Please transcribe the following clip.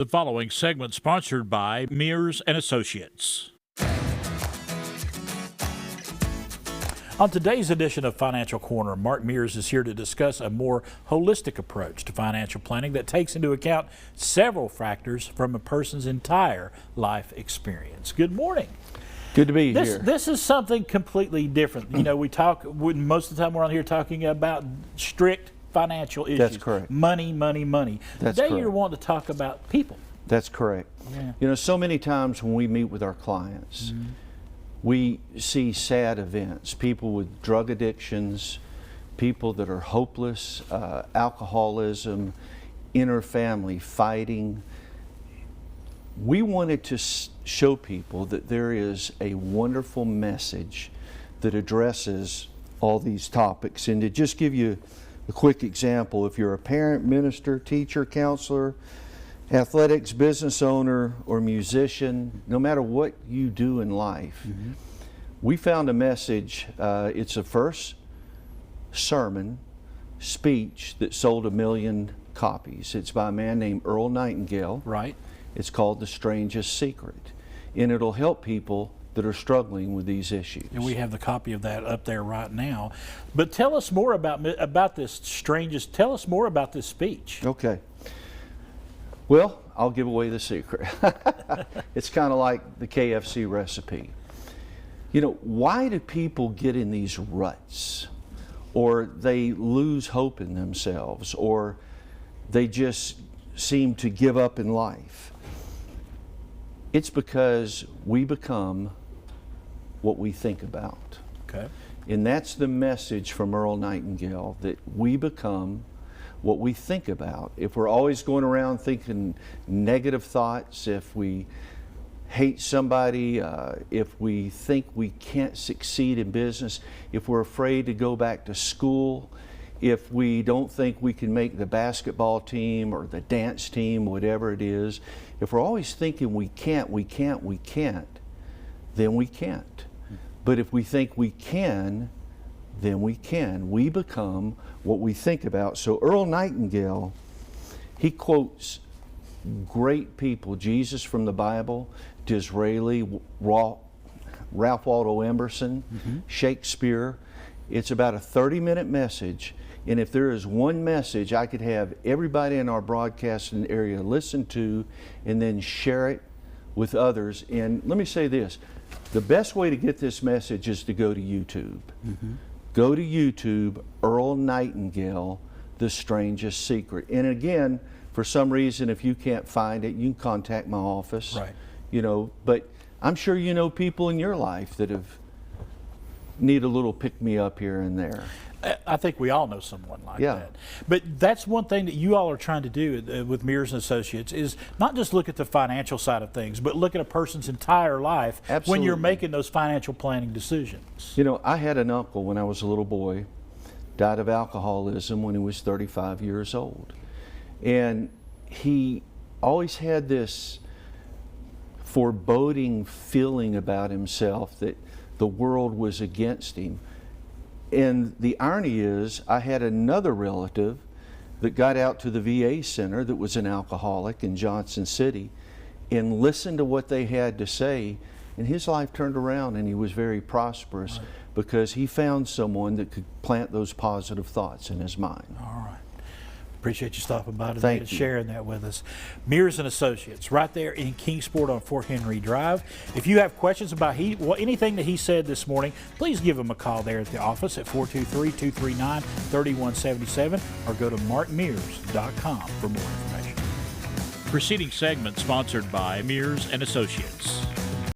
The following segment sponsored by Mears and Associates. On today's edition of Financial Corner, Mark Mears is here to discuss a more holistic approach to financial planning that takes into account several factors from a person's entire life experience. Good morning. Good to be here. This is something completely different. You know, most of the time we're on here talking about strict financial issues. That's correct. Money. That's Today correct. you're wanting to talk about people. That's correct. Yeah. You know, so many times when we meet with our clients, we see sad events, people with drug addictions, people that are hopeless, alcoholism, inter-family fighting. We wanted to show people that there is a wonderful message that addresses all these topics. And to just give you a quick example, if you're a parent, minister, teacher, counselor, athletics, business owner, or musician, no matter what you do in life, we found a message. It's the first sermon speech that sold 1 million copies. It's by a man named Earl Nightingale. Right. It's called The Strangest Secret, and it'll help people that are struggling with these issues. And we have the copy of that up there right now. But tell us more about this strangest. Tell us more about this speech. Okay. Well, I'll give away the secret. It's kind of like the KFC recipe. You know, why do people get in these ruts? Or they lose hope in themselves, or they just seem to give up in life? It's because we become what we think about. Okay. And that's the message from Earl Nightingale, that we become what we think about. If we're always going around thinking negative thoughts, if we hate somebody, if we think we can't succeed in business, if we're afraid to go back to school, if we don't think we can make the basketball team or the dance team, whatever it is, if we're always thinking we can't, then we can't. But if we think we can, then we can. We become what we think about. So Earl Nightingale, he quotes great people, Jesus from the Bible, Disraeli, Ralph Waldo Emerson, Shakespeare. It's about a 30-minute message. And if there is one message I could have everybody in our broadcasting area listen to and then share it with others. And let me say this, the best way to get this message is to go to YouTube. Go to YouTube, Earl Nightingale, The Strangest Secret. And again, for some reason, if you can't find it, you can contact my office. Right. You know, but I'm sure you know people in your life that need a little pick-me-up here and there. I think we all know someone like Yeah. that. But that's one thing that you all are trying to do with Mears and Associates, is not just look at the financial side of things, but look at a person's entire life when you're making those financial planning decisions. You know, I had an uncle when I was a little boy, died of alcoholism when he was 35 years old. And he always had this foreboding feeling about himself that the world was against him. And the irony is, I had another relative that got out to the VA center that was an alcoholic in Johnson City and listened to what they had to say, and his life turned around and he was very prosperous because he found someone that could plant those positive thoughts in his mind. All right. Appreciate you stopping by today Thank and you. sharing that with us. Mears and Associates, right there in Kingsport on Fort Henry Drive. If you have questions about anything that he said this morning, please give him a call there at the office at 423-239-3177 or go to markmears.com for more information. Preceding segment sponsored by Mears and Associates.